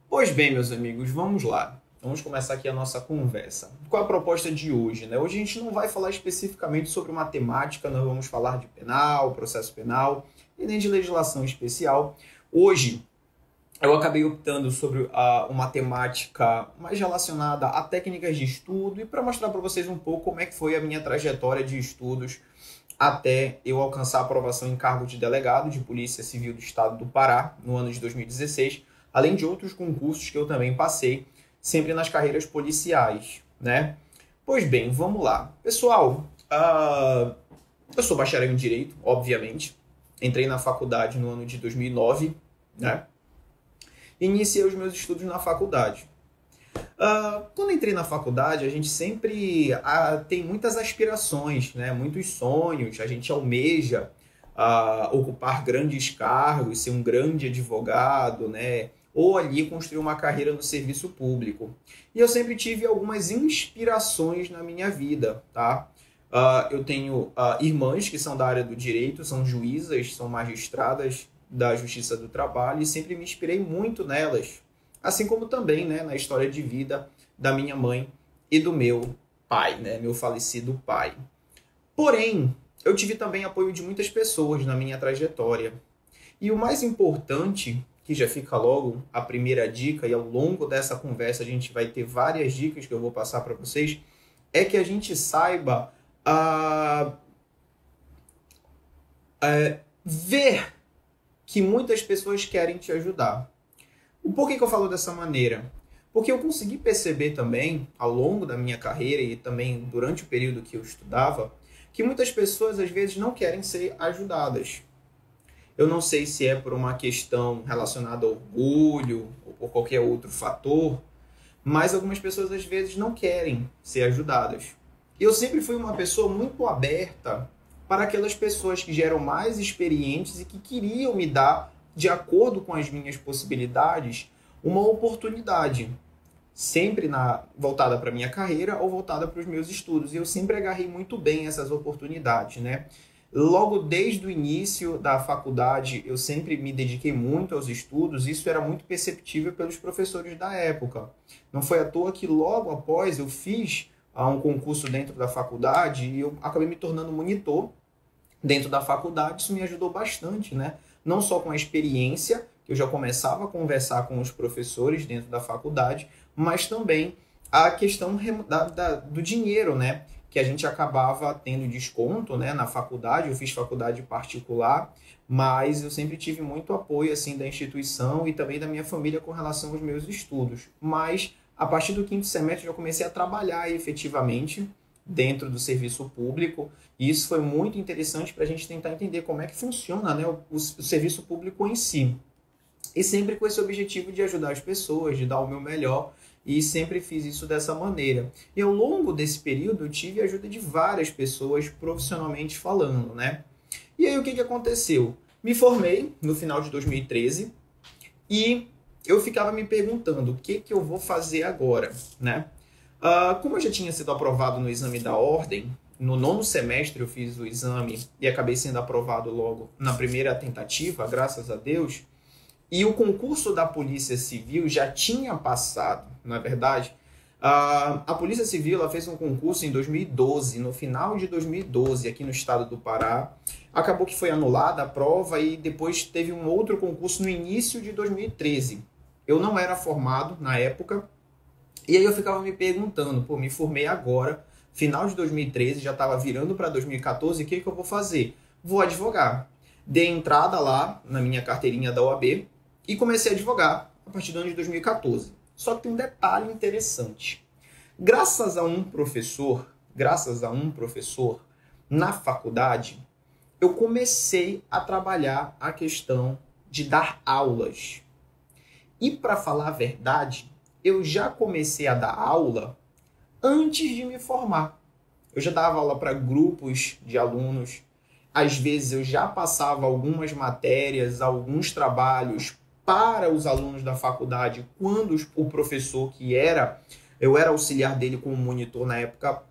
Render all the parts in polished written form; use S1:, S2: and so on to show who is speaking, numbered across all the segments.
S1: Pois bem, meus amigos, vamos lá. Vamos começar aqui a nossa conversa. Qual a proposta de hoje, né? Hoje a gente não vai falar especificamente sobre matemática, não vamos falar de penal, processo penal e nem de legislação especial. Hoje eu acabei optando sobre uma temática mais relacionada a técnicas de estudo e para mostrar para vocês um pouco como é que foi a minha trajetória de estudos até eu alcançar a aprovação em cargo de delegado de Polícia Civil do Estado do Pará no ano de 2016, além de outros concursos que eu também passei, sempre nas carreiras policiais, né? Pois bem, vamos lá. Pessoal, eu sou bacharel em Direito, obviamente. Entrei na faculdade no ano de 2009, né? Iniciei os meus estudos na faculdade. Quando entrei na faculdade, a gente sempre tem muitas aspirações, né? Muitos sonhos, a gente almeja ocupar grandes cargos, ser um grande advogado, né? Ou ali construir uma carreira no serviço público. E eu sempre tive algumas inspirações na minha vida, tá? Eu tenho irmãs que são da área do direito, são juízas, são magistradas da Justiça do Trabalho e sempre me inspirei muito nelas. Assim como também, né, na história de vida da minha mãe e do meu pai, né, meu falecido pai. Porém, eu tive também apoio de muitas pessoas na minha trajetória. E o mais importante, que já fica logo a primeira dica, e ao longo dessa conversa a gente vai ter várias dicas que eu vou passar para vocês, é que a gente saiba ver que muitas pessoas querem te ajudar. Por que eu falo dessa maneira? Porque eu consegui perceber também, ao longo da minha carreira e também durante o período que eu estudava, que muitas pessoas às vezes não querem ser ajudadas. Eu não sei se é por uma questão relacionada ao orgulho ou por qualquer outro fator, mas algumas pessoas às vezes não querem ser ajudadas. Eu sempre fui uma pessoa muito aberta para aquelas pessoas que já eram mais experientes e que queriam me dar, de acordo com as minhas possibilidades, uma oportunidade. Sempre voltada para a minha carreira ou voltada para os meus estudos. E eu sempre agarrei muito bem essas oportunidades, né? Logo desde o início da faculdade, eu sempre me dediquei muito aos estudos. Isso era muito perceptível pelos professores da época. Não foi à toa que logo após eu fiz um concurso dentro da faculdade e eu acabei me tornando monitor dentro da faculdade. Isso me ajudou bastante, né? Não só com a experiência, que eu já começava a conversar com os professores dentro da faculdade, mas também a questão do dinheiro, né? Que a gente acabava tendo desconto, né, na faculdade. Eu fiz faculdade particular, mas eu sempre tive muito apoio assim, da instituição e também da minha família com relação aos meus estudos. Mas a partir do quinto semestre eu comecei a trabalhar efetivamente dentro do serviço público, e isso foi muito interessante para a gente tentar entender como é que funciona, né, o serviço público em si. E sempre com esse objetivo de ajudar as pessoas, de dar o meu melhor, e sempre fiz isso dessa maneira. E ao longo desse período eu tive a ajuda de várias pessoas profissionalmente falando, né? E aí o que aconteceu? Me formei no final de 2013 e eu ficava me perguntando o que eu vou fazer agora, né? Como eu já tinha sido aprovado no exame da ordem, no nono semestre eu fiz o exame e acabei sendo aprovado logo na primeira tentativa, graças a Deus. E o concurso da Polícia Civil já tinha passado, na verdade. A Polícia Civil ela fez um concurso em 2012, no final de 2012, aqui no estado do Pará. Acabou que foi anulada a prova e depois teve um outro concurso no início de 2013. Eu não era formado na época, e aí eu ficava me perguntando, me formei agora, final de 2013, já estava virando para 2014, o que eu vou fazer? Vou advogar. Dei entrada lá na minha carteirinha da OAB, e comecei a advogar a partir do ano de 2014. Só que tem um detalhe interessante. Graças a um professor na faculdade, eu comecei a trabalhar a questão de dar aulas. E para falar a verdade, eu já comecei a dar aula antes de me formar. Eu já dava aula para grupos de alunos. Às vezes eu já passava algumas matérias, alguns trabalhos para os alunos da faculdade, quando o professor eu era auxiliar dele como monitor na época,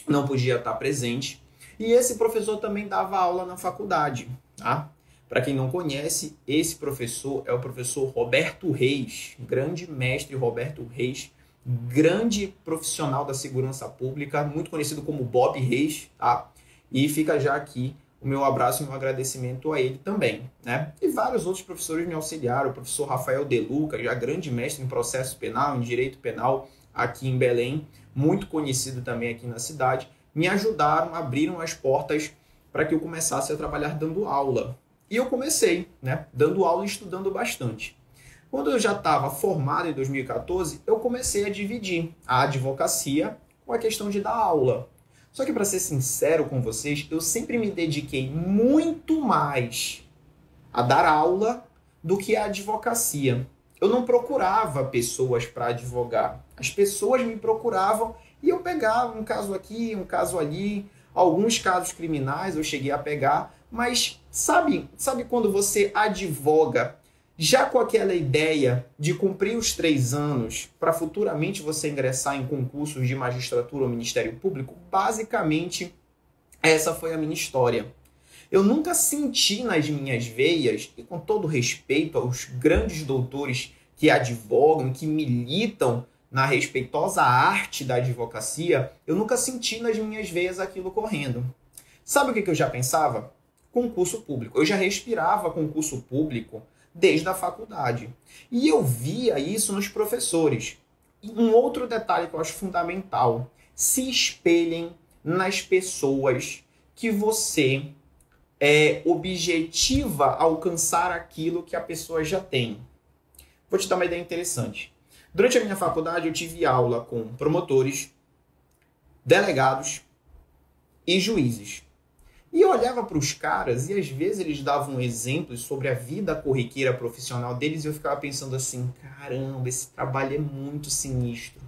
S1: não podia estar presente. E esse professor também dava aula na faculdade, tá? Para quem não conhece, esse professor é o professor Roberto Reis, grande mestre Roberto Reis, grande profissional da segurança pública, muito conhecido como Bob Reis, tá? E fica já aqui o meu abraço e o meu agradecimento a ele também, né? E vários outros professores me auxiliaram, o professor Rafael De Luca, já grande mestre em processo penal, em direito penal aqui em Belém, muito conhecido também aqui na cidade, me ajudaram, abriram as portas para que eu começasse a trabalhar dando aula. E eu comecei, né, dando aula e estudando bastante. Quando eu já estava formado em 2014, eu comecei a dividir a advocacia com a questão de dar aula. Só que, para ser sincero com vocês, eu sempre me dediquei muito mais a dar aula do que a advocacia. Eu não procurava pessoas para advogar. As pessoas me procuravam e eu pegava um caso aqui, um caso ali. Alguns casos criminais eu cheguei a pegar, mas sabe quando você advoga já com aquela ideia de cumprir os 3 anos para futuramente você ingressar em concursos de magistratura ou Ministério Público? Basicamente, essa foi a minha história. Eu nunca senti nas minhas veias, e com todo respeito aos grandes doutores que advogam, que militam na respeitosa arte da advocacia, eu nunca senti nas minhas veias aquilo correndo. Sabe o que eu já pensava? Concurso público. Eu já respirava concurso público desde a faculdade. E eu via isso nos professores. E um outro detalhe que eu acho fundamental: se espelhem nas pessoas que você objetiva alcançar aquilo que a pessoa já tem. Vou te dar uma ideia interessante. Durante a minha faculdade, eu tive aula com promotores, delegados e juízes. E eu olhava para os caras e às vezes eles davam exemplos sobre a vida corriqueira profissional deles e eu ficava pensando assim, caramba, esse trabalho é muito sinistro.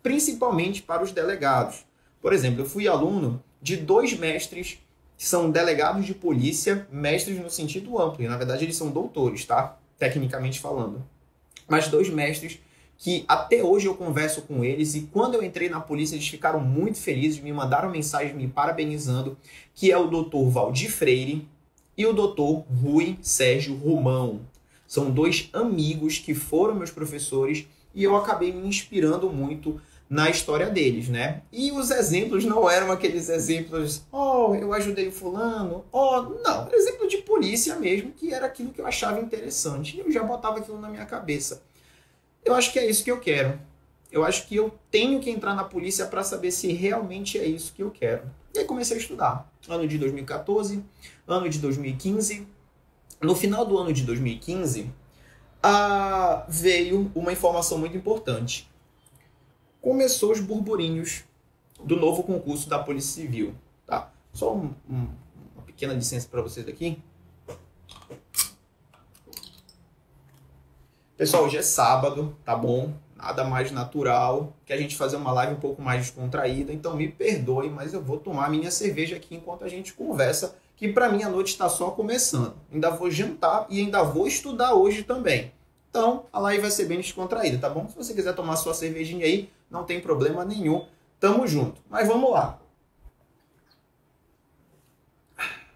S1: Principalmente para os delegados. Por exemplo, eu fui aluno de 2 mestres que são delegados de polícia, mestres no sentido amplo. E, na verdade, eles são doutores, tá? Tecnicamente falando. Mas 2 mestres que até hoje eu converso com eles e quando eu entrei na polícia eles ficaram muito felizes, me mandaram mensagem me parabenizando, que é o Dr. Valdir Freire e o Dr. Rui Sérgio Romão. São 2 amigos que foram meus professores e eu acabei me inspirando muito na história deles, né? E os exemplos não eram aqueles exemplos, eu ajudei o fulano, não, era exemplo de polícia mesmo, que era aquilo que eu achava interessante. E eu já botava aquilo na minha cabeça. Eu acho que é isso que eu quero. Eu acho que eu tenho que entrar na polícia para saber se realmente é isso que eu quero. E aí comecei a estudar. Ano de 2014, ano de 2015. No final do ano de 2015, veio uma informação muito importante. Começou os burburinhos do novo concurso da Polícia Civil. Tá? Só uma pequena licença para vocês aqui. Pessoal, hoje é sábado, tá bom? Nada mais natural que a gente fazer uma live um pouco mais descontraída. Então me perdoe, mas eu vou tomar minha cerveja aqui enquanto a gente conversa, que para mim a noite está só começando. Ainda vou jantar e ainda vou estudar hoje também. Então a live vai ser bem descontraída, tá bom? Se você quiser tomar sua cervejinha aí, não tem problema nenhum. Tamo junto. Mas vamos lá.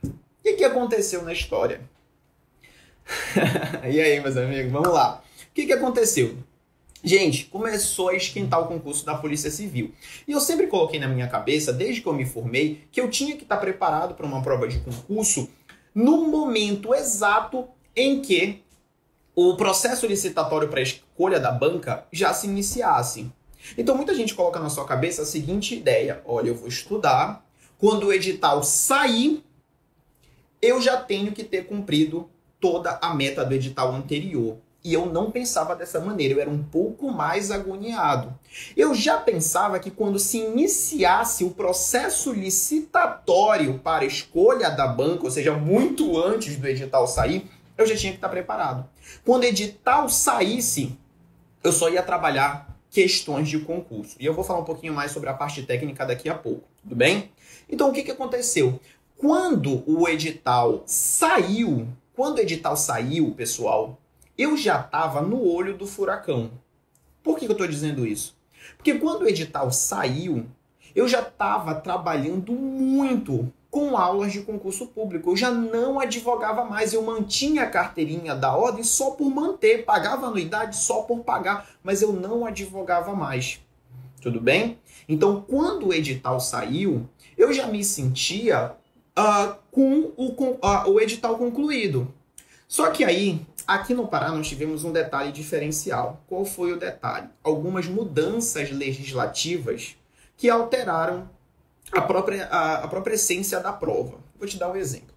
S1: O que aconteceu na história? E aí, meus amigos, vamos lá. O que aconteceu? Gente, começou a esquentar o concurso da Polícia Civil. E eu sempre coloquei na minha cabeça, desde que eu me formei, que eu tinha que estar preparado para uma prova de concurso no momento exato em que o processo licitatório para a escolha da banca já se iniciasse. Então, muita gente coloca na sua cabeça a seguinte ideia. Olha, eu vou estudar. Quando o edital sair, eu já tenho que ter cumprido toda a meta do edital anterior. E eu não pensava dessa maneira, eu era um pouco mais agoniado. Eu já pensava que quando se iniciasse o processo licitatório para a escolha da banca, ou seja, muito antes do edital sair, eu já tinha que estar preparado. Quando o edital saísse, eu só ia trabalhar questões de concurso. E eu vou falar um pouquinho mais sobre a parte técnica daqui a pouco, tudo bem? Então, o que aconteceu? Quando o edital saiu, pessoal, eu já estava no olho do furacão. Por que eu estou dizendo isso? Porque quando o edital saiu, eu já estava trabalhando muito com aulas de concurso público. Eu já não advogava mais, eu mantinha a carteirinha da ordem só por manter, pagava anuidade só por pagar, mas eu não advogava mais. Tudo bem? Então, quando o edital saiu, eu já me sentia com o edital concluído. Só que aí, aqui no Pará, nós tivemos um detalhe diferencial. Qual foi o detalhe? Algumas mudanças legislativas que alteraram a própria essência da prova. Vou te dar um exemplo.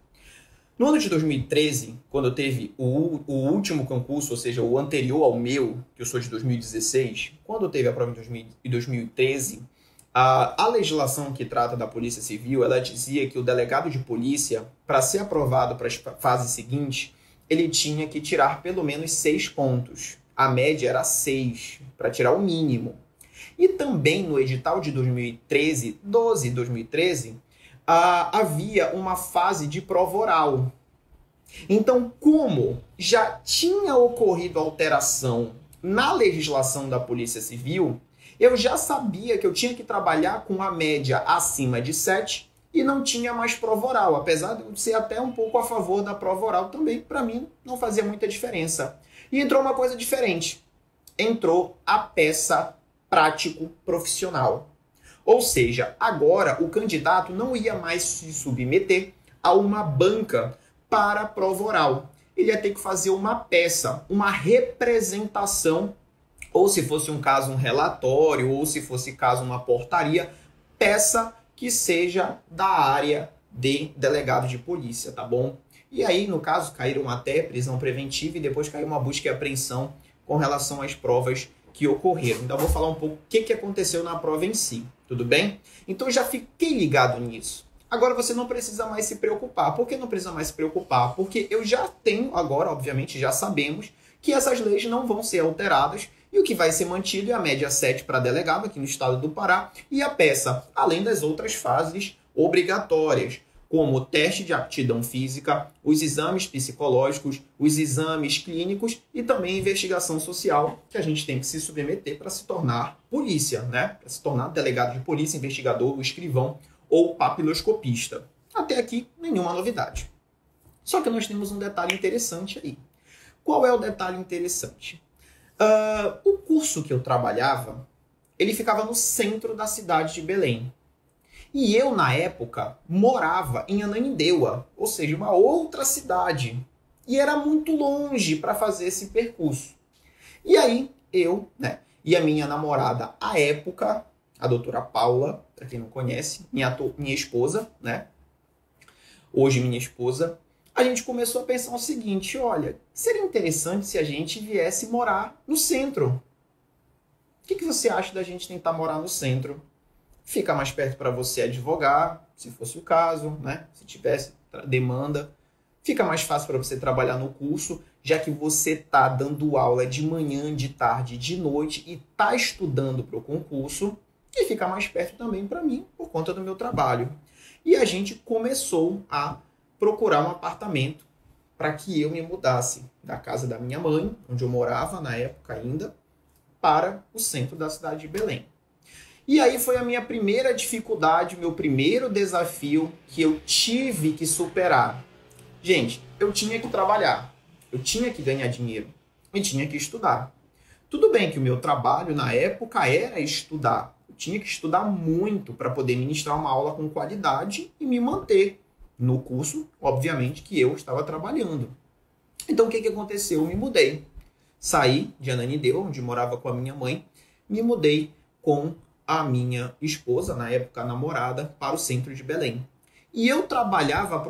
S1: No ano de 2013, quando teve o último concurso, ou seja, o anterior ao meu, que eu sou de 2016, quando teve a prova em 2013, a legislação que trata da Polícia Civil, ela dizia que o delegado de polícia, para ser aprovado para as fases seguintes, ele tinha que tirar pelo menos 6 pontos. A média era 6, para tirar o mínimo. E também no edital de 2013, havia uma fase de prova oral. Então, como já tinha ocorrido alteração na legislação da Polícia Civil, eu já sabia que eu tinha que trabalhar com a média acima de 7 e não tinha mais prova oral. Apesar de eu ser até um pouco a favor da prova oral também, para mim não fazia muita diferença. E entrou uma coisa diferente. Entrou a peça prático profissional. Ou seja, agora o candidato não ia mais se submeter a uma banca para a prova oral. Ele ia ter que fazer uma peça, uma representação, ou se fosse um caso, um relatório, ou se fosse caso, uma portaria, peça que seja da área de delegado de polícia, tá bom? E aí, no caso, caíram até prisão preventiva e depois caiu uma busca e apreensão com relação às provas que ocorreram. Então, eu vou falar um pouco o que aconteceu na prova em si, tudo bem? Então, eu já fiquei ligado nisso. Agora, você não precisa mais se preocupar. Por que não precisa mais se preocupar? Porque eu já tenho, agora, obviamente, já sabemos que essas leis não vão ser alteradas e o que vai ser mantido é a média 7 para delegado aqui no estado do Pará e a peça, além das outras fases obrigatórias, como o teste de aptidão física, os exames psicológicos, os exames clínicos e também a investigação social que a gente tem que se submeter para se tornar polícia, né? Para se tornar delegado de polícia, investigador, escrivão ou papiloscopista. Até aqui, nenhuma novidade. Só que nós temos um detalhe interessante aí. Qual é o detalhe interessante? O curso que eu trabalhava, ele ficava no centro da cidade de Belém. E eu, na época, morava em Ananindeua, ou seja, uma outra cidade. E era muito longe para fazer esse percurso. E aí, eu, né, e a minha namorada, à época, a doutora Paula, para quem não conhece, minha esposa, né, hoje minha esposa, a gente começou a pensar o seguinte, olha, seria interessante se a gente viesse morar no centro. O que você acha da gente tentar morar no centro? Fica mais perto para você advogar, se fosse o caso, né? Se tivesse demanda. Fica mais fácil para você trabalhar no curso, já que você está dando aula de manhã, de tarde, de noite e está estudando para o concurso. E fica mais perto também para mim, por conta do meu trabalho. E a gente começou a procurar um apartamento para que eu me mudasse da casa da minha mãe, onde eu morava na época ainda, para o centro da cidade de Belém. E aí foi a minha primeira dificuldade, meu primeiro desafio que eu tive que superar. Gente, eu tinha que trabalhar, eu tinha que ganhar dinheiro e tinha que estudar. Tudo bem que o meu trabalho na época era estudar. Eu tinha que estudar muito para poder ministrar uma aula com qualidade e me manter no curso, obviamente, que eu estava trabalhando. Então, o que aconteceu? Eu me mudei. Saí de Ananindeua, onde morava com a minha mãe, me mudei com a minha esposa, na época namorada, para o centro de Belém. E eu trabalhava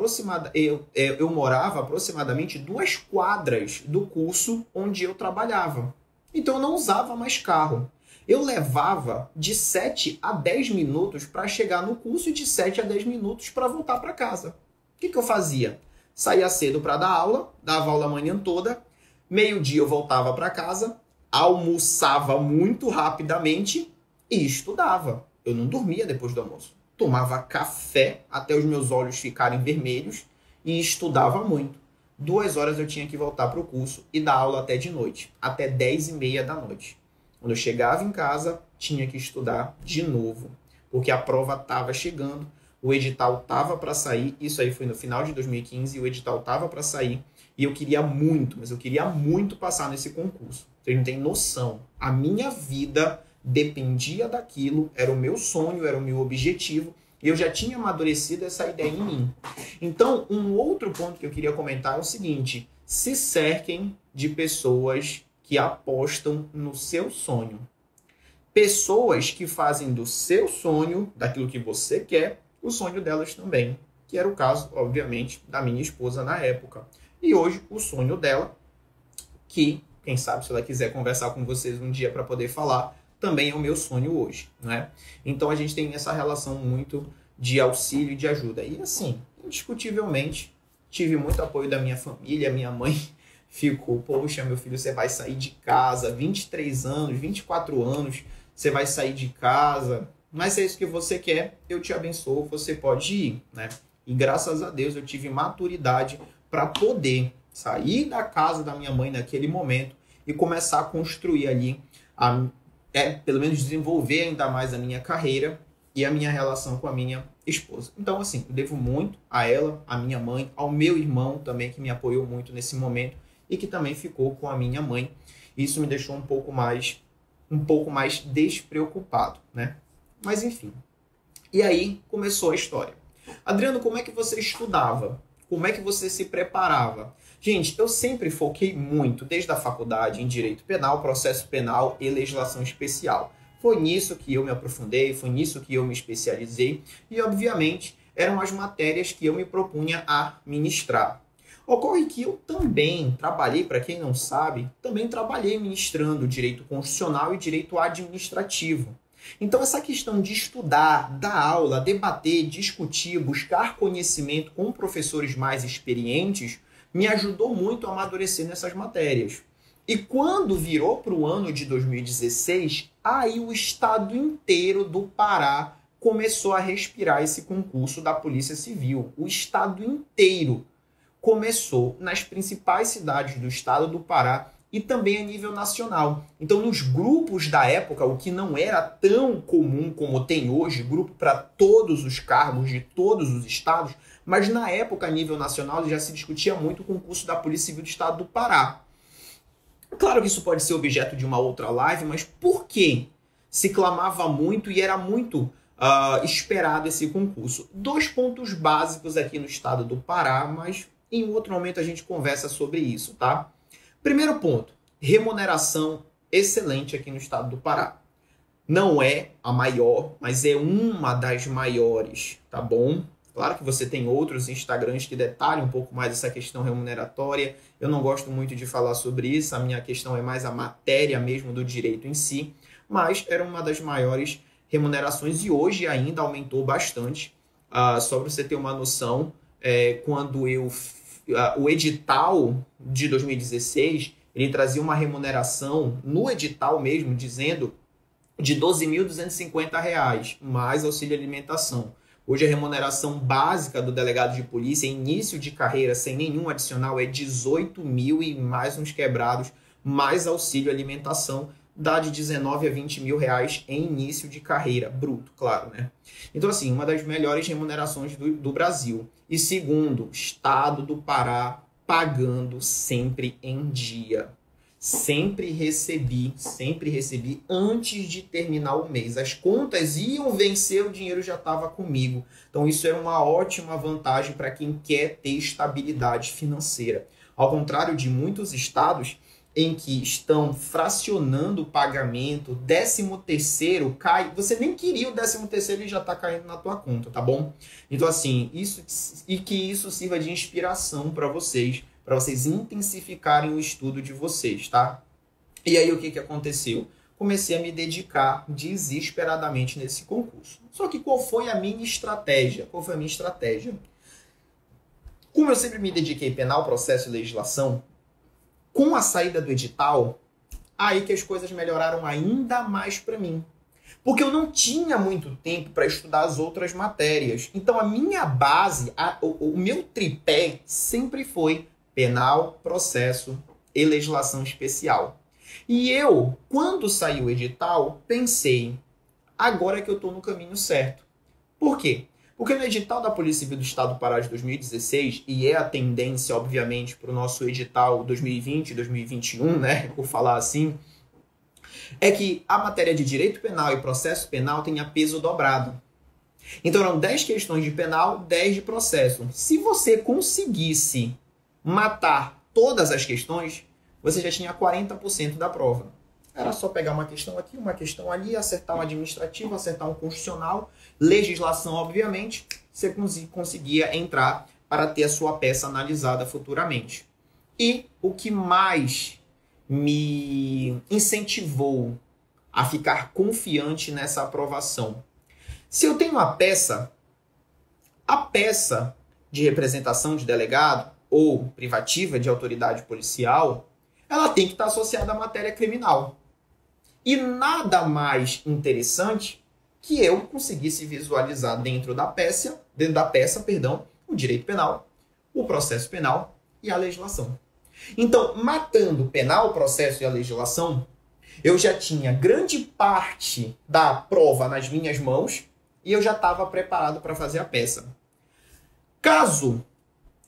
S1: eu morava aproximadamente 2 quadras do curso onde eu trabalhava. Então eu não usava mais carro. Eu levava de 7 a 10 minutos para chegar no curso e de 7 a 10 minutos para voltar para casa. O que eu fazia? Saía cedo para dar aula, dava aula a manhã toda, meio-dia eu voltava para casa, almoçava muito rapidamente e estudava. Eu não dormia depois do almoço. Tomava café até os meus olhos ficarem vermelhos e estudava muito. 2 horas eu tinha que voltar para o curso e dar aula até de noite, até 10h30 da noite. Quando eu chegava em casa, tinha que estudar de novo, porque a prova estava chegando, o edital tava para sair, isso aí foi no final de 2015, o edital tava para sair, e eu queria muito, mas eu queria muito passar nesse concurso. Vocês não têm noção. A minha vida dependia daquilo, era o meu sonho, era o meu objetivo, e eu já tinha amadurecido essa ideia em mim. Então, um outro ponto que eu queria comentar é o seguinte: se cerquem de pessoas que apostam no seu sonho. Pessoas que fazem do seu sonho, daquilo que você quer, o sonho delas também. Que era o caso, obviamente, da minha esposa na época. E hoje, o sonho dela, que, quem sabe, se ela quiser conversar com vocês um dia para poder falar, também é o meu sonho hoje, né? Então, a gente tem essa relação muito de auxílio e de ajuda. E, assim, indiscutivelmente, tive muito apoio da minha família. Minha mãe ficou, poxa, meu filho, você vai sair de casa, 23 anos, 24 anos, você vai sair de casa, mas se é isso que você quer, eu te abençoo, você pode ir, né? E graças a Deus eu tive maturidade para poder sair da casa da minha mãe naquele momento e começar a construir ali, pelo menos desenvolver ainda mais a minha carreira e a minha relação com a minha esposa. Então, assim, eu devo muito a ela, à minha mãe, ao meu irmão também, que me apoiou muito nesse momento e que também ficou com a minha mãe. Isso me deixou um pouco mais despreocupado, né? Mas, enfim. E aí começou a história. Adriano, como é que você estudava? Como é que você se preparava? Gente, eu sempre foquei muito, desde a faculdade, em direito penal, processo penal e legislação especial. Foi nisso que eu me aprofundei, foi nisso que eu me especializei e, obviamente, eram as matérias que eu me propunha a ministrar. Ocorre que eu também trabalhei, para quem não sabe, também trabalhei ministrando direito constitucional e direito administrativo. Então, essa questão de estudar, dar aula, debater, discutir, buscar conhecimento com professores mais experientes, me ajudou muito a amadurecer nessas matérias. E quando virou para o ano de 2016, aí o estado inteiro do Pará começou a respirar esse concurso da Polícia Civil. O estado inteiro começou nas principais cidades do estado do Pará e também a nível nacional. Então, nos grupos da época, o que não era tão comum como tem hoje, grupo para todos os cargos de todos os estados, mas na época, a nível nacional, já se discutia muito o concurso da Polícia Civil do estado do Pará. Claro que isso pode ser objeto de uma outra live, mas por que se clamava muito e era muito esperado esse concurso? 2 pontos básicos aqui no estado do Pará, mas em outro momento a gente conversa sobre isso, tá? Primeiro ponto, remuneração excelente aqui no estado do Pará. Não é a maior, mas é uma das maiores, tá bom? Claro que você tem outros Instagrams que detalham um pouco mais essa questão remuneratória. Eu não gosto muito de falar sobre isso, a minha questão é mais a matéria mesmo do direito em si, mas era uma das maiores remunerações e hoje ainda aumentou bastante. Só para você ter uma noção, quando o edital de 2016, ele trazia uma remuneração no edital mesmo, dizendo de R$ 12.250, mais auxílio alimentação. Hoje a remuneração básica do delegado de polícia, início de carreira, sem nenhum adicional, é 18 mil e mais uns quebrados, mais auxílio alimentação, dá de 19 a 20 mil reais em início de carreira, bruto, claro, né? Então, assim, uma das melhores remunerações do Brasil. E segundo, estado do Pará pagando sempre em dia. Sempre recebi antes de terminar o mês. As contas iam vencer, o dinheiro já estava comigo. Então, isso era uma ótima vantagem para quem quer ter estabilidade financeira. Ao contrário de muitos estados em que estão fracionando o pagamento, 13º cai, você nem queria o 13º e já está caindo na tua conta, tá bom? Então, assim, que isso sirva de inspiração para vocês intensificarem o estudo de vocês, tá? E aí, o que aconteceu? Comecei a me dedicar desesperadamente nesse concurso. Só que qual foi a minha estratégia? Como eu sempre me dediquei penal, processo e legislação, com a saída do edital, aí que as coisas melhoraram ainda mais para mim. Porque eu não tinha muito tempo para estudar as outras matérias. Então, a minha base, o meu tripé sempre foi penal, processo e legislação especial. E eu, quando saiu o edital, pensei, agora que eu estou no caminho certo. Por quê? Porque no edital da Polícia Civil do Estado do Pará de 2016, e é a tendência, obviamente, para o nosso edital 2020 e 2021, né, por falar assim, é que a matéria de direito penal e processo penal tenha peso dobrado. Então eram 10 questões de penal, 10 de processo. Se você conseguisse matar todas as questões, você já tinha 40% da prova. Era só pegar uma questão aqui, uma questão ali, acertar um administrativo, acertar um constitucional, legislação, obviamente, você conseguia entrar para ter a sua peça analisada futuramente. E o que mais me incentivou a ficar confiante nessa aprovação? Se eu tenho uma peça, a peça de representação de delegado ou privativa de autoridade policial, ela tem que estar associada à matéria criminal. E nada mais interessante que eu conseguisse visualizar dentro da peça, o direito penal, o processo penal e a legislação. Então, matando o penal, o processo e a legislação, eu já tinha grande parte da prova nas minhas mãos e eu já estava preparado para fazer a peça. Caso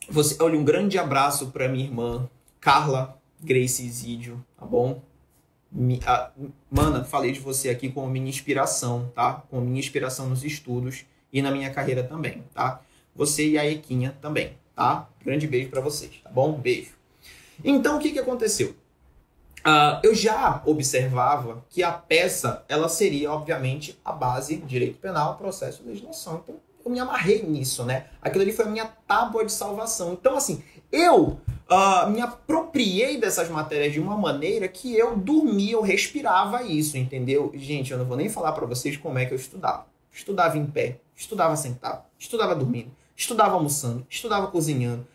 S1: você... Olha, um grande abraço para minha irmã, Carla Grace Isidio, tá bom? Mana, falei de você aqui como minha inspiração, tá? Como minha inspiração nos estudos e na minha carreira também, tá? Você e a Equinha também, tá? Grande beijo para vocês, tá bom? Beijo. Então, o que aconteceu? Eu já observava que a peça, ela seria, obviamente, a base de direito penal, processo e legislação. Então, eu me amarrei nisso, né? Aquilo ali foi a minha tábua de salvação. Então, assim, eu me apropriei dessas matérias de uma maneira que eu dormia, eu respirava isso, entendeu? Gente, eu não vou nem falar para vocês como é que eu estudava. Estudava em pé, estudava sentado, estudava dormindo, estudava almoçando, estudava cozinhando,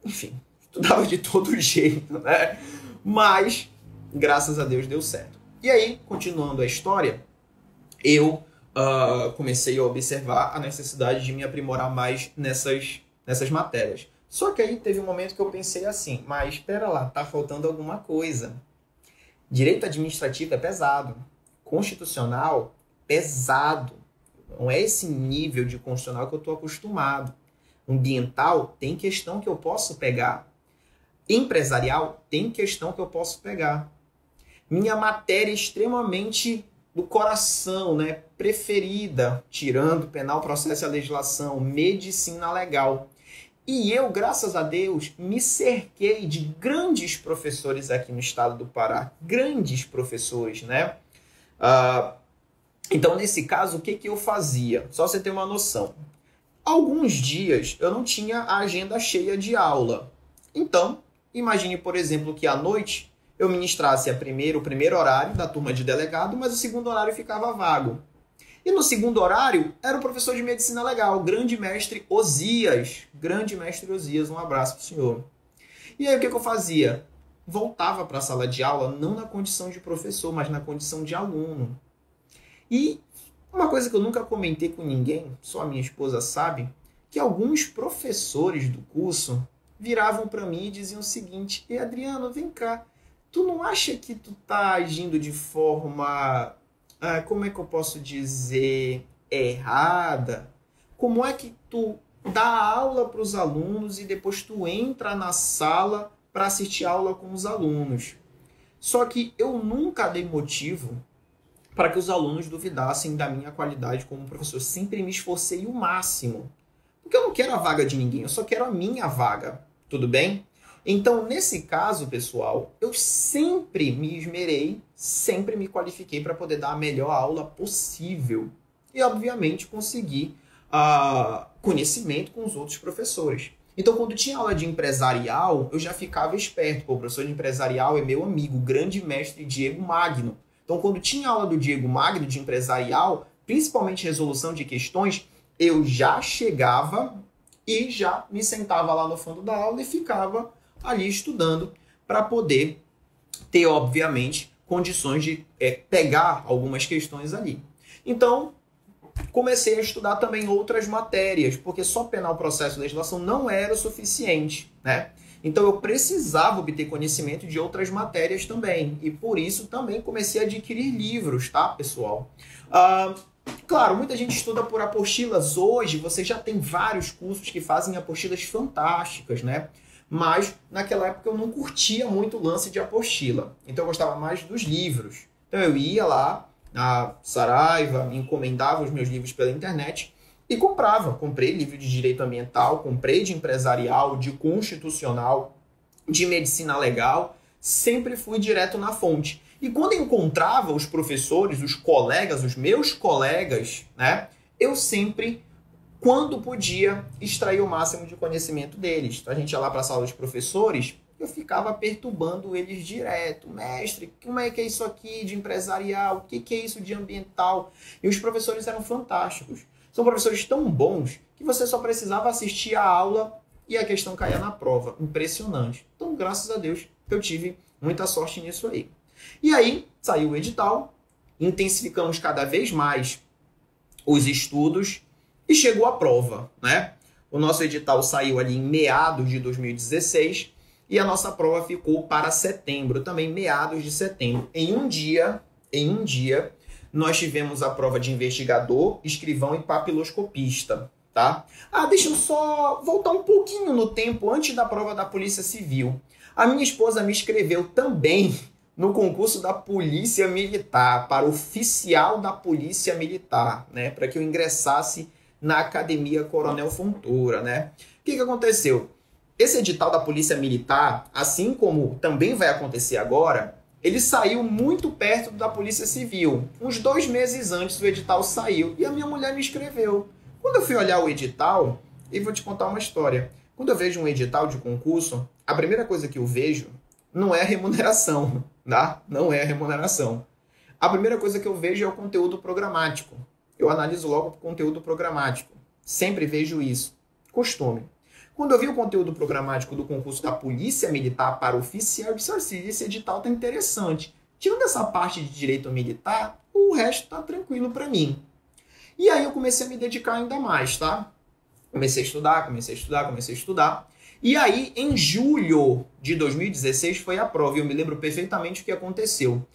S1: enfim, estudava de todo jeito, né? Mas, graças a Deus, deu certo. E aí, continuando a história, eu comecei a observar a necessidade de me aprimorar mais nessas matérias. Só que aí teve um momento que eu pensei assim, mas espera lá, tá faltando alguma coisa. Direito administrativo é pesado. Constitucional, pesado. Não é esse nível de constitucional que eu estou acostumado. Ambiental, tem questão que eu posso pegar. Empresarial, tem questão que eu posso pegar. Minha matéria é extremamente do coração, né? Preferida, tirando penal, processo e a legislação, medicina legal. E eu, graças a Deus, me cerquei de grandes professores aqui no estado do Pará. Grandes professores, né? Então, nesse caso, o que eu fazia? Só você ter uma noção. Alguns dias eu não tinha a agenda cheia de aula. Então, imagine, por exemplo, que à noite eu ministrasse o primeiro horário da turma de delegado, mas o segundo horário ficava vago. E no segundo horário, era o professor de medicina legal, o grande mestre Osias. Grande mestre Osias, um abraço pro senhor. E aí, o que eu fazia? Voltava para a sala de aula, não na condição de professor, mas na condição de aluno. E uma coisa que eu nunca comentei com ninguém, só a minha esposa sabe, que alguns professores do curso viravam para mim e diziam o seguinte: "Ei, Adriano, vem cá, tu não acha que tu tá agindo de forma... como é que eu posso dizer, errada? Como é que tu dá aula para os alunos e depois tu entra na sala para assistir aula com os alunos?" Só que eu nunca dei motivo para que os alunos duvidassem da minha qualidade como professor. Eu sempre me esforcei o máximo. Porque eu não quero a vaga de ninguém, eu só quero a minha vaga. Tudo bem? Então, nesse caso, pessoal, eu sempre me esmerei, sempre me qualifiquei para poder dar a melhor aula possível. E, obviamente, conseguir conhecimento com os outros professores. Então, quando tinha aula de empresarial, eu já ficava esperto. Pô, o professor de empresarial é meu amigo, o grande mestre Diego Magno. Então, quando tinha aula do Diego Magno de empresarial, principalmente resolução de questões, eu já chegava e já me sentava lá no fundo da aula e ficava ali estudando para poder ter, obviamente, condições de pegar algumas questões ali. Então, comecei a estudar também outras matérias, porque só penal, processo e legislação não era o suficiente, né? Então, eu precisava obter conhecimento de outras matérias também. E, por isso, também comecei a adquirir livros, tá, pessoal? Claro, muita gente estuda por apostilas. Hoje você já tem vários cursos que fazem apostilas fantásticas, né? Mas naquela época eu não curtia muito o lance de apostila. Então eu gostava mais dos livros. Então eu ia lá na Saraiva, encomendava os meus livros pela internet e comprava. Comprei livro de direito ambiental, comprei de empresarial, de constitucional, de medicina legal. Sempre fui direto na fonte. E quando eu encontrava os professores, os colegas, os meus colegas, né, eu sempre, quando podia, extrair o máximo de conhecimento deles. Então a gente ia lá para a sala dos professores, eu ficava perturbando eles direto. Mestre, como é que é isso aqui de empresarial? O que é isso de ambiental? E os professores eram fantásticos. São professores tão bons que você só precisava assistir a aula e a questão caía na prova. Impressionante. Então, graças a Deus, eu tive muita sorte nisso aí. E aí, saiu o edital, intensificamos cada vez mais os estudos e chegou a prova, né? O nosso edital saiu ali em meados de 2016 e a nossa prova ficou para setembro, também meados de setembro. Em um dia, nós tivemos a prova de investigador, escrivão e papiloscopista, tá? Deixa eu só voltar um pouquinho no tempo antes da prova da Polícia Civil. A minha esposa me inscreveu também no concurso da Polícia Militar, para oficial da Polícia Militar, né? Para que eu ingressasse na Academia Coronel Fontoura, né? O que aconteceu? Esse edital da Polícia Militar, assim como também vai acontecer agora, ele saiu muito perto da Polícia Civil. Uns 2 meses antes o edital saiu e a minha mulher me inscreveu. Quando eu fui olhar o edital, e vou te contar uma história. Quando eu vejo um edital de concurso, a primeira coisa que eu vejo não é a remuneração, tá? Não é a remuneração. A primeira coisa que eu vejo é o conteúdo programático. Eu analiso logo o conteúdo programático. Sempre vejo isso. Costume. Quando eu vi o conteúdo programático do concurso da Polícia Militar para oficial, eu disse assim, esse edital está interessante. Tirando essa parte de direito militar, o resto está tranquilo para mim. E aí eu comecei a me dedicar ainda mais, tá? Comecei a estudar. E aí, em julho de 2016, foi a prova. E eu me lembro perfeitamente o que aconteceu.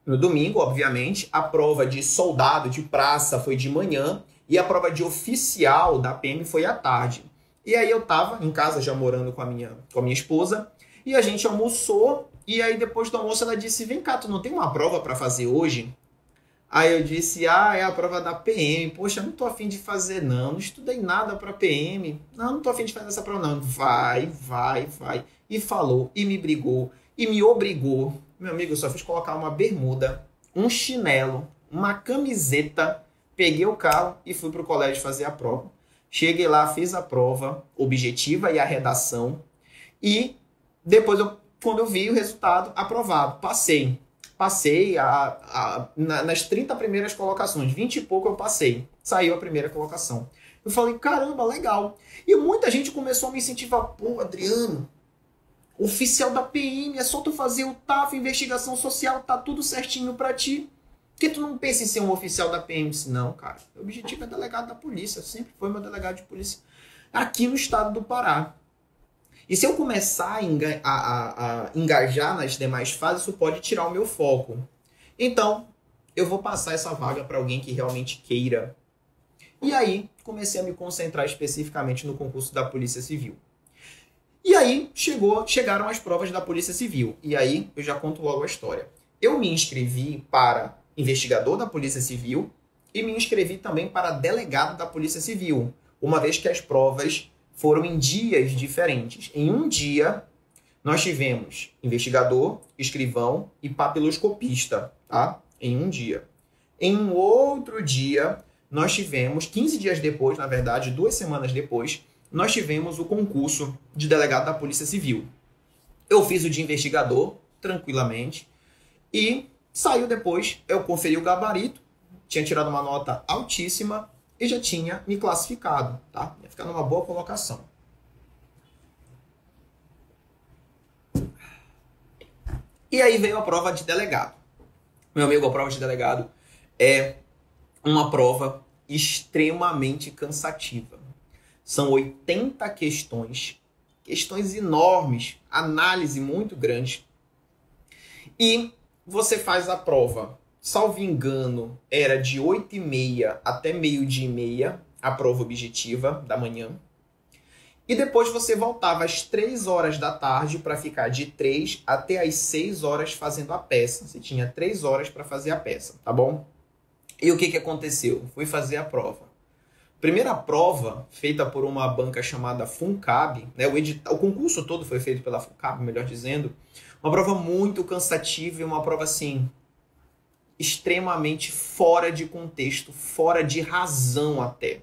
S1: No domingo, obviamente, a prova de soldado de praça foi de manhã e a prova de oficial da PM foi à tarde. E aí eu estava em casa já morando com a minha esposa e a gente almoçou. E aí depois do almoço ela disse, vem cá, tu não tem uma prova para fazer hoje? Aí eu disse, é a prova da PM. Poxa, não tô afim de fazer não estudei nada para PM. Não tô afim de fazer essa prova não. Vai. E falou, e me brigou, e me obrigou. Meu amigo, eu só fiz colocar uma bermuda, um chinelo, uma camiseta, peguei o carro e fui pro colégio fazer a prova. Cheguei lá, fiz a prova objetiva e a redação. E depois, quando eu vi o resultado, aprovado, passei. Passei nas 30 primeiras colocações, 20 e pouco eu passei. Saiu a primeira colocação. Eu falei, caramba, legal. E muita gente começou a me incentivar. Pô, Adriano, oficial da PM, é só tu fazer o TAF, investigação social, tá tudo certinho pra ti. Por que tu não pensa em ser um oficial da PM? Não, cara. O objetivo é delegado da polícia. Sempre foi meu delegado de polícia aqui no estado do Pará. E se eu começar a engajar nas demais fases, isso pode tirar o meu foco. Então, eu vou passar essa vaga para alguém que realmente queira. E aí, comecei a me concentrar especificamente no concurso da Polícia Civil. E aí, chegaram as provas da Polícia Civil. E aí, eu já conto logo a história. Eu me inscrevi para investigador da Polícia Civil e me inscrevi também para delegado da Polícia Civil, uma vez que as provas foram em dias diferentes. Em um dia, nós tivemos investigador, escrivão e papiloscopista, tá? Em um dia. Em um outro dia, nós tivemos, 15 dias depois, na verdade, 2 semanas depois, nós tivemos o concurso de delegado da Polícia Civil. Eu fiz o de investigador, tranquilamente, e saiu depois, eu conferi o gabarito, tinha tirado uma nota altíssima, e já tinha me classificado, tá? Ia ficar numa boa colocação. E aí veio a prova de delegado. Meu amigo, a prova de delegado é uma prova extremamente cansativa. São 80 questões enormes, análise muito grande. E você faz a prova salvo engano, era de 8h30 até meio-dia e meia, a prova objetiva da manhã. E depois você voltava às 3 horas da tarde para ficar de 3 até às 6 horas fazendo a peça. Você tinha 3 horas para fazer a peça, tá bom? E o que aconteceu? Fui fazer a prova. Primeira prova, feita por uma banca chamada Funcab, né? O concurso todo foi feito pela Funcab, melhor dizendo. Uma prova muito cansativa e uma prova, assim, extremamente fora de contexto, fora de razão até.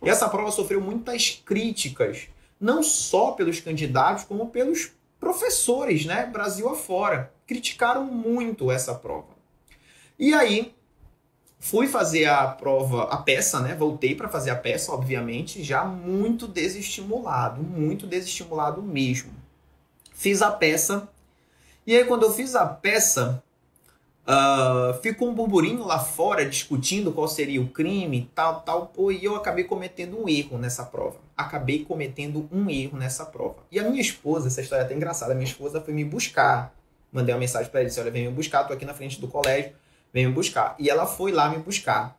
S1: E essa prova sofreu muitas críticas, não só pelos candidatos, como pelos professores, né? Brasil afora. Criticaram muito essa prova. E aí, fui fazer a prova, a peça, né? Voltei para fazer a peça, obviamente, já muito desestimulado mesmo. Fiz a peça, e aí quando eu fiz a peça, ficou um burburinho lá fora discutindo qual seria o crime, tal, e eu acabei cometendo um erro nessa prova. E a minha esposa, essa história é até engraçada, a minha esposa foi me buscar. Mandei uma mensagem para ela, disse, olha, vem me buscar, tô aqui na frente do colégio, vem me buscar. E ela foi lá me buscar.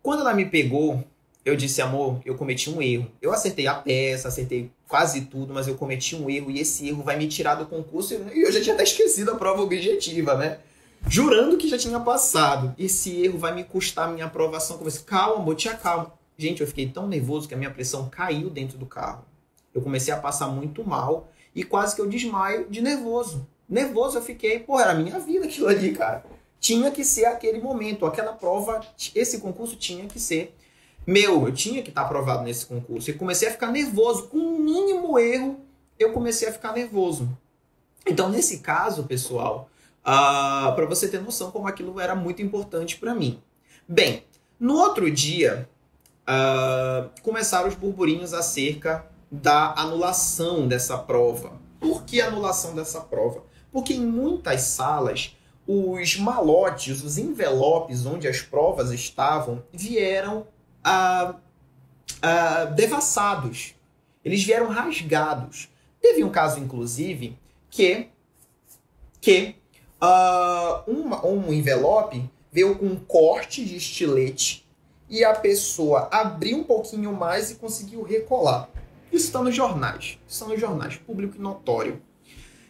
S1: Quando ela me pegou, eu disse, amor, eu cometi um erro. Eu acertei a peça, acertei quase tudo, mas eu cometi um erro, e esse erro vai me tirar do concurso, e eu já tinha até esquecido a prova objetiva, né? Jurando que já tinha passado. Esse erro vai me custar a minha aprovação. Comecei, calma, amor, tinha calma. Gente, eu fiquei tão nervoso que a minha pressão caiu dentro do carro. Eu comecei a passar muito mal e quase que eu desmaio de nervoso. Nervoso eu fiquei, era a minha vida aquilo ali, cara. Tinha que ser aquele momento, aquela prova, esse concurso tinha que ser meu. Eu tinha que estar aprovado nesse concurso. E comecei a ficar nervoso. Com um mínimo erro, eu comecei a ficar nervoso. Então, nesse caso, pessoal, para você ter noção como aquilo era muito importante para mim. Bem, no outro dia, começaram os burburinhos acerca da anulação dessa prova. Por que anulação dessa prova? Porque em muitas salas, os malotes, os envelopes onde as provas estavam, vieram devassados. Eles vieram rasgados. Teve um caso, inclusive, que um envelope veio com um corte de estilete e a pessoa abriu um pouquinho mais e conseguiu recolar. Isso está nos jornais. Público e notório.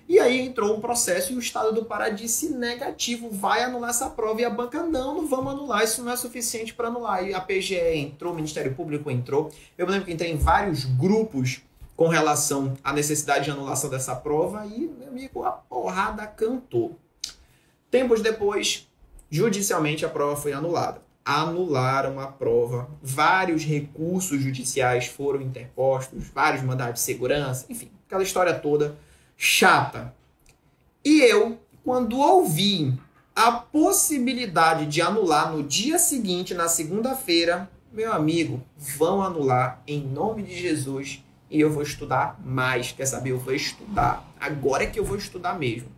S1: E aí entrou um processo e o Estado do Pará disse negativo, vai anular essa prova. E a banca, não vamos anular, isso não é suficiente para anular. E a PGE entrou, o Ministério Público entrou. Eu me lembro que entrei em vários grupos com relação à necessidade de anulação dessa prova e, meu amigo, a porrada cantou. Tempos depois, judicialmente, a prova foi anulada. Anularam a prova, vários recursos judiciais foram interpostos, vários mandados de segurança, enfim, aquela história toda chata. E eu, quando ouvi a possibilidade de anular no dia seguinte, na segunda-feira, meu amigo, vão anular em nome de Jesus e eu vou estudar mais. Quer saber? Eu vou estudar. Agora é que eu vou estudar mesmo.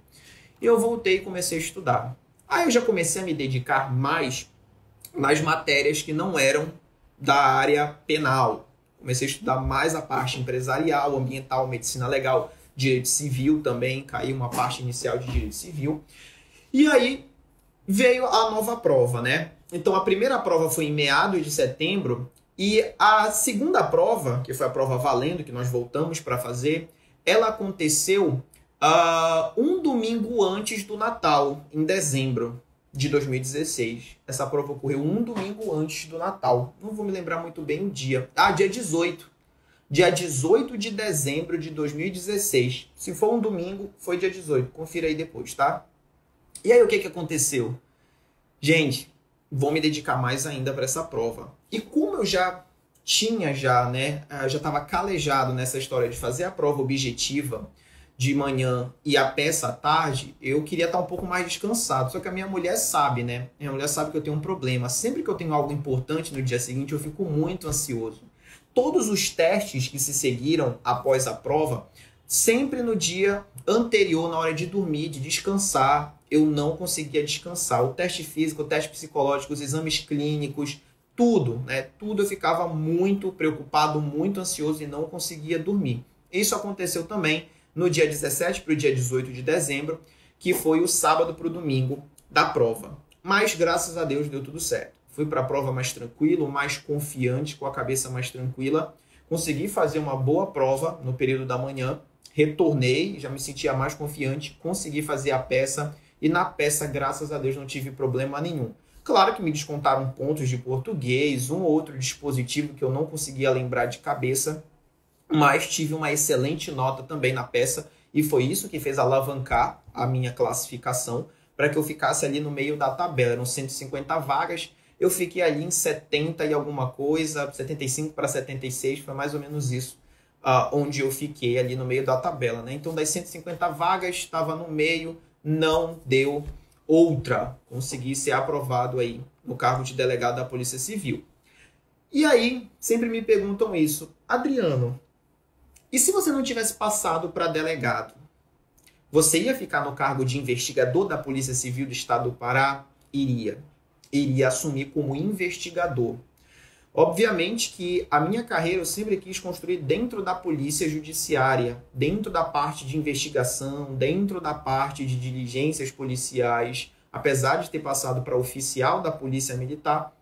S1: Eu voltei e comecei a estudar. Aí eu já comecei a me dedicar mais nas matérias que não eram da área penal. Comecei a estudar mais a parte empresarial, ambiental, medicina legal, direito civil também, caiu uma parte inicial de direito civil. E aí veio a nova prova, né? Então a primeira prova foi em meados de setembro e a segunda prova, que foi a prova valendo, que nós voltamos para fazer, ela aconteceu um domingo antes do Natal, em dezembro de 2016. Essa prova ocorreu um domingo antes do Natal. Não vou me lembrar muito bem o dia. Dia 18. Dia 18 de dezembro de 2016. Se for um domingo, foi dia 18. Confira aí depois, tá? E aí, o que aconteceu? Gente, vou me dedicar mais ainda para essa prova. E como eu já estava calejado nessa história de fazer a prova objetiva de manhã e a peça à tarde, eu queria estar um pouco mais descansado. Só que a minha mulher sabe, né? Minha mulher sabe que eu tenho um problema. Sempre que eu tenho algo importante no dia seguinte, eu fico muito ansioso. Todos os testes que se seguiram após a prova, sempre no dia anterior, na hora de dormir, de descansar, eu não conseguia descansar. O teste físico, o teste psicológico, os exames clínicos, tudo, né? Tudo eu ficava muito preocupado, muito ansioso e não conseguia dormir. Isso aconteceu também no dia 17 para o dia 18 de dezembro, que foi o sábado para o domingo da prova. mas graças a Deus deu tudo certo. Fui para a prova mais tranquilo, mais confiante, com a cabeça mais tranquila. Consegui fazer uma boa prova no período da manhã. Retornei, já me sentia mais confiante, consegui fazer a peça. E na peça, graças a Deus, não tive problema nenhum. Claro que me descontaram pontos de português, um ou outro dispositivo que eu não conseguia lembrar de cabeça, mas tive uma excelente nota também na peça e foi isso que fez alavancar a minha classificação para que eu ficasse ali no meio da tabela. Eram 150 vagas, eu fiquei ali em 70 e alguma coisa, 75 para 76, foi mais ou menos isso, onde eu fiquei ali no meio da tabela, né? Então, das 150 vagas, estava no meio, não deu outra, consegui ser aprovado aí no cargo de delegado da Polícia Civil. E aí, sempre me perguntam isso, Adriano, e se você não tivesse passado para delegado? Você ia ficar no cargo de investigador da Polícia Civil do Estado do Pará? Iria. Iria assumir como investigador. Obviamente que a minha carreira eu sempre quis construir dentro da polícia judiciária, dentro da parte de investigação, dentro da parte de diligências policiais. Apesar de ter passado para oficial da Polícia Militar,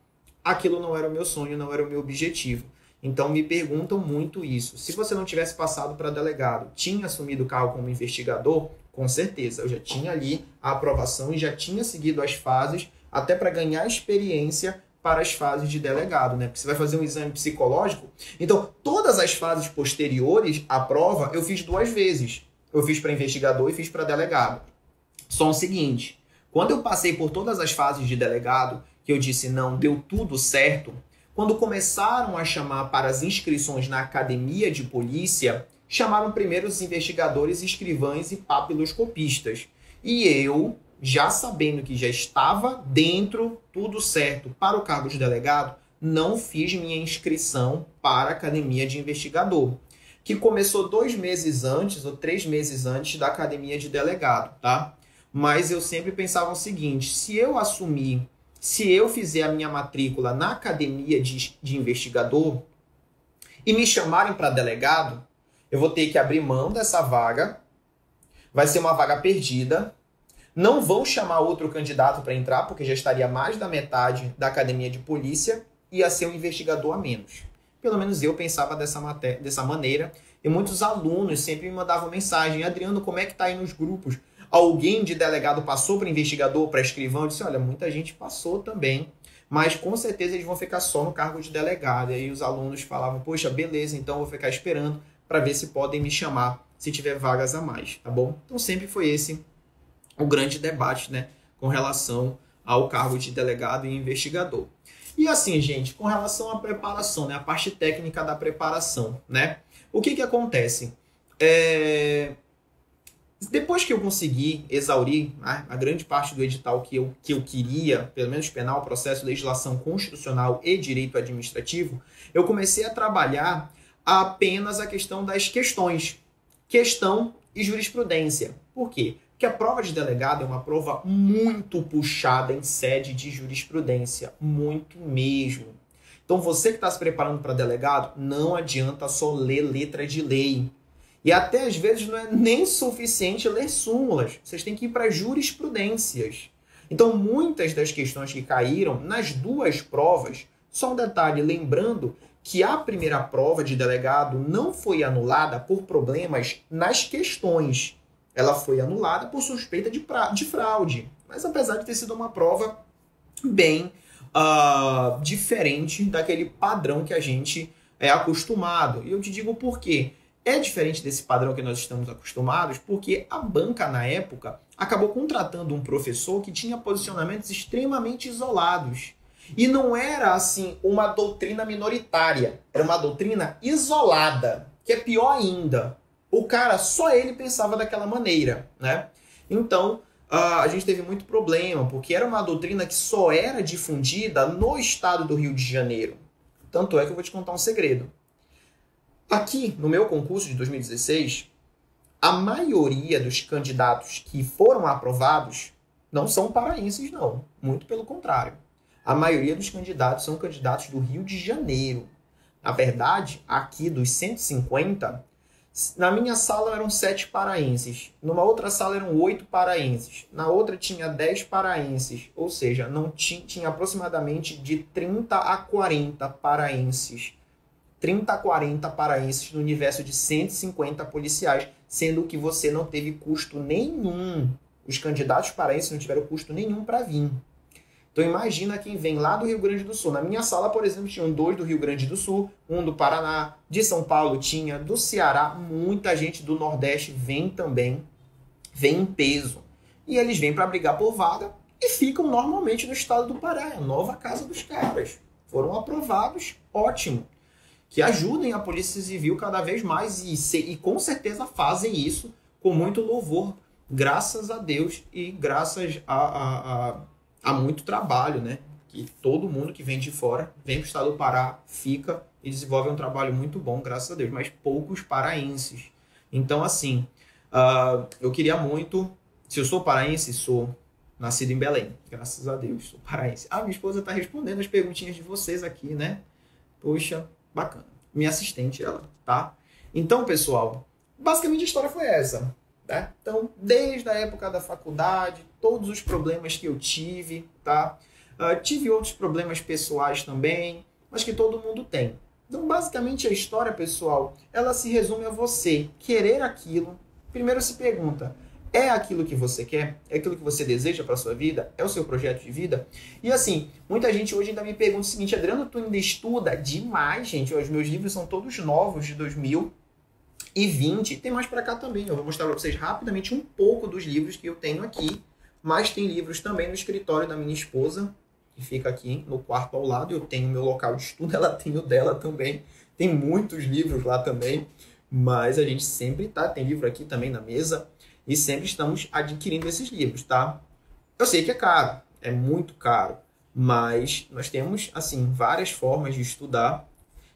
S1: aquilo não era o meu sonho, não era o meu objetivo. Então me perguntam muito isso. Se você não tivesse passado para delegado, tinha assumido o cargo como investigador? Com certeza, eu já tinha ali a aprovação e já tinha seguido as fases até para ganhar experiência para as fases de delegado, né? Porque você vai fazer um exame psicológico. Então, todas as fases posteriores à prova, eu fiz 2 vezes. Eu fiz para investigador e fiz para delegado. Só o seguinte, quando eu passei por todas as fases de delegado, que eu disse, não, deu tudo certo, quando começaram a chamar para as inscrições na academia de polícia, chamaram primeiro os investigadores, escrivães e papiloscopistas. E eu, já sabendo que já estava dentro, tudo certo, para o cargo de delegado, não fiz minha inscrição para a academia de investigador, que começou 2 meses antes ou 3 meses antes da academia de delegado, tá? Mas eu sempre pensava o seguinte, se eu fizer a minha matrícula na academia de investigador e me chamarem para delegado, eu vou ter que abrir mão dessa vaga, vai ser uma vaga perdida, não vão chamar outro candidato para entrar, porque já estaria mais da metade da academia de polícia, e ia ser um investigador a menos. Pelo menos eu pensava dessa maneira, e muitos alunos sempre me mandavam mensagem, Adriano, como é que tá aí nos grupos? Alguém de delegado passou para investigador, para escrivão? Eu disse, olha, muita gente passou também, mas com certeza eles vão ficar só no cargo de delegado. E aí os alunos falavam, poxa, beleza, então eu vou ficar esperando para ver se podem me chamar, se tiver vagas a mais, tá bom? Então sempre foi esse o grande debate, né, com relação ao cargo de delegado e investigador. E assim, gente, com relação à preparação, né, a parte técnica da preparação, né, o que acontece? Depois que eu consegui exaurir, né, a grande parte do edital que eu queria, pelo menos penal, processo, legislação constitucional e direito administrativo, eu comecei a trabalhar apenas a questão das questões. Questão e jurisprudência. Por quê? Porque a prova de delegado é uma prova muito puxada em sede de jurisprudência. Muito mesmo. Então, você que está se preparando para delegado, não adianta só ler letra de lei. E até às vezes não é nem suficiente ler súmulas. Vocês têm que ir para jurisprudências. Então, muitas das questões que caíram nas 2 provas, só um detalhe, lembrando que a primeira prova de delegado não foi anulada por problemas nas questões. Ela foi anulada por suspeita de fraude. Mas apesar de ter sido uma prova bem diferente daquele padrão que a gente é acostumado. E eu te digo por quê. É diferente desse padrão que nós estamos acostumados, porque a banca, na época, acabou contratando um professor que tinha posicionamentos extremamente isolados. E não era, assim, uma doutrina minoritária. Era uma doutrina isolada, que é pior ainda. O cara, só ele pensava daquela maneira, né? Então, a gente teve muito problema, porque era uma doutrina que só era difundida no estado do Rio de Janeiro. Tanto é que eu vou te contar um segredo. Aqui, no meu concurso de 2016, a maioria dos candidatos que foram aprovados não são paraenses, não. Muito pelo contrário. A maioria dos candidatos são candidatos do Rio de Janeiro. Na verdade, aqui dos 150, Na minha sala eram 7 paraenses, numa outra sala eram 8 paraenses, na outra tinha 10 paraenses, ou seja, não tinha aproximadamente de 30 a 40 paraenses. 30 a 40 paraenses no universo de 150 policiais, sendo que você não teve custo nenhum. Os candidatos paraenses não tiveram custo nenhum para vir. Então imagina quem vem lá do Rio Grande do Sul. Na minha sala, por exemplo, tinham 2 do Rio Grande do Sul, 1 do Paraná, de São Paulo tinha, do Ceará, muita gente do Nordeste vem também, vem em peso. E eles vêm para brigar por vaga e ficam normalmente no estado do Pará, a nova casa dos caras. Foram aprovados, ótimo. Que ajudem a Polícia Civil cada vez mais e com certeza fazem isso com muito louvor, graças a Deus e graças a muito trabalho, né? Que todo mundo que vem de fora, vem para o estado do Pará, fica e desenvolve um trabalho muito bom, graças a Deus, mas poucos paraenses. Então, assim, eu queria muito... Se eu sou paraense, sou nascido em Belém, graças a Deus, sou paraense. Minha esposa está respondendo as perguntinhas de vocês aqui, né? Poxa, bacana. Minha assistente, ela, tá? Então, pessoal, basicamente a história foi essa. Tá? Então, desde a época da faculdade, todos os problemas que eu tive, tá? Tive outros problemas pessoais também, mas que todo mundo tem. Então, basicamente, a história, pessoal, ela se resume a você querer aquilo. Primeiro se pergunta, é aquilo que você quer? É aquilo que você deseja para a sua vida? É o seu projeto de vida? E assim, muita gente hoje ainda me pergunta o seguinte, Adriano, tu ainda estuda? Demais, gente. Os meus livros são todos novos, de 2020, tem mais para cá também. Eu vou mostrar para vocês rapidamente um pouco dos livros que eu tenho aqui, mas tem livros também no escritório da minha esposa, que fica aqui no quarto ao lado. Eu tenho meu local de estudo, ela tem o dela também. Tem muitos livros lá também, mas a gente sempre tem livro aqui também na mesa e sempre estamos adquirindo esses livros, tá? Eu sei que é caro, é muito caro, mas nós temos, assim, várias formas de estudar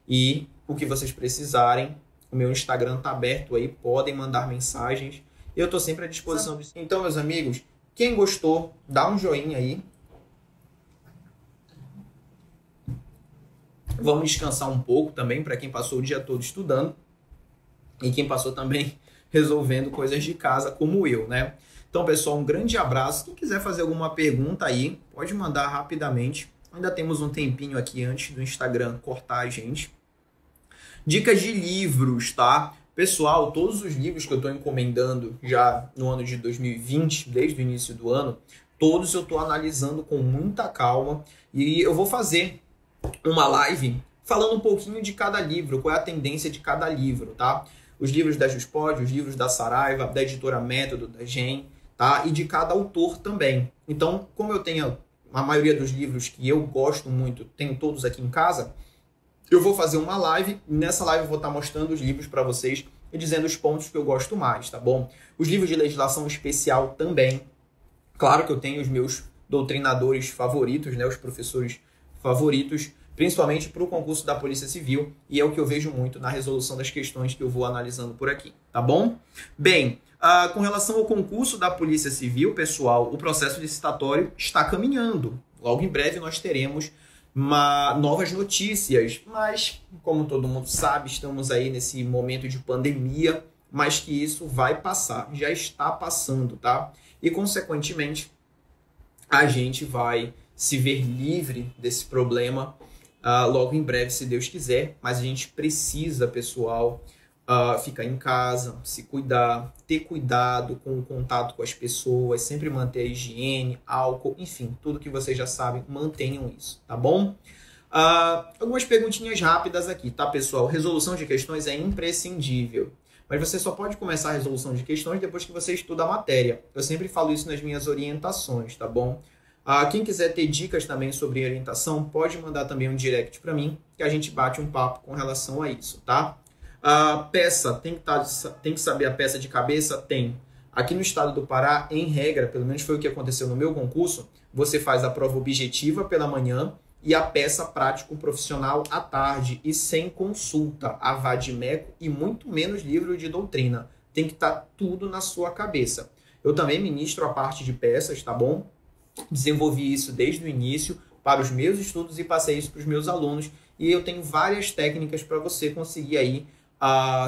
S1: e o que vocês precisarem. O meu Instagram está aberto aí, podem mandar mensagens. Eu estou sempre à disposição disso. Então, meus amigos, quem gostou, dá um joinha aí. Vamos descansar um pouco também, para quem passou o dia todo estudando. E quem passou também resolvendo coisas de casa, como eu, né? Então, pessoal, um grande abraço. Quem quiser fazer alguma pergunta aí, pode mandar rapidamente. Ainda temos um tempinho aqui antes do Instagram cortar a gente. Dicas de livros, tá? Pessoal, todos os livros que eu estou encomendando já no ano de 2020, desde o início do ano, todos eu estou analisando com muita calma e eu vou fazer uma live falando um pouquinho de cada livro, qual é a tendência de cada livro, tá? Os livros da Juspod, os livros da Saraiva, da editora Método, da GEM, tá? E de cada autor também. Então, como eu tenho a maioria dos livros que eu gosto muito, tenho todos aqui em casa, eu vou fazer uma live, e nessa live eu vou estar mostrando os livros para vocês e dizendo os pontos que eu gosto mais, tá bom? Os livros de legislação especial também. Claro que eu tenho os meus doutrinadores favoritos, né? Os professores favoritos, principalmente para o concurso da Polícia Civil, e é o que eu vejo muito na resolução das questões que eu vou analisando por aqui, tá bom? Bem, com relação ao concurso da Polícia Civil, pessoal, o processo licitatório está caminhando. Logo em breve nós teremos novas notícias, mas como todo mundo sabe, estamos aí nesse momento de pandemia, mas que isso vai passar, já está passando, tá? E consequentemente a gente vai se ver livre desse problema logo em breve, se Deus quiser, mas a gente precisa, pessoal, ficar em casa, se cuidar, ter cuidado com o contato com as pessoas, sempre manter a higiene, álcool, enfim, tudo que vocês já sabem, mantenham isso, tá bom? Algumas perguntinhas rápidas aqui, tá, pessoal? Resolução de questões é imprescindível, mas você só pode começar a resolução de questões depois que você estuda a matéria. Eu sempre falo isso nas minhas orientações, tá bom? Quem quiser ter dicas também sobre orientação, pode mandar também um direct para mim, que a gente bate um papo com relação a isso, tá? Peça, tem que saber a peça de cabeça? Tem. Aqui no estado do Pará, em regra, pelo menos foi o que aconteceu no meu concurso, você faz a prova objetiva pela manhã e a peça prático-profissional à tarde e sem consulta, a vadimeco e muito menos livro de doutrina. Tem que estar tudo na sua cabeça. Eu também ministro a parte de peças, tá bom? Desenvolvi isso desde o início para os meus estudos e passei isso para os meus alunos. E eu tenho várias técnicas para você conseguir aí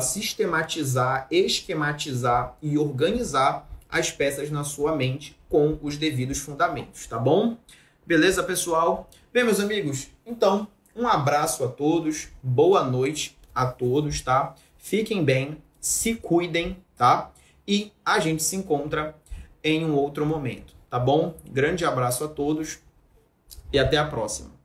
S1: sistematizar, esquematizar e organizar as peças na sua mente com os devidos fundamentos, tá bom? Beleza, pessoal? Bem, meus amigos, então, um abraço a todos, boa noite a todos, tá? Fiquem bem, se cuidem, tá? E a gente se encontra em um outro momento, tá bom? Grande abraço a todos e até a próxima.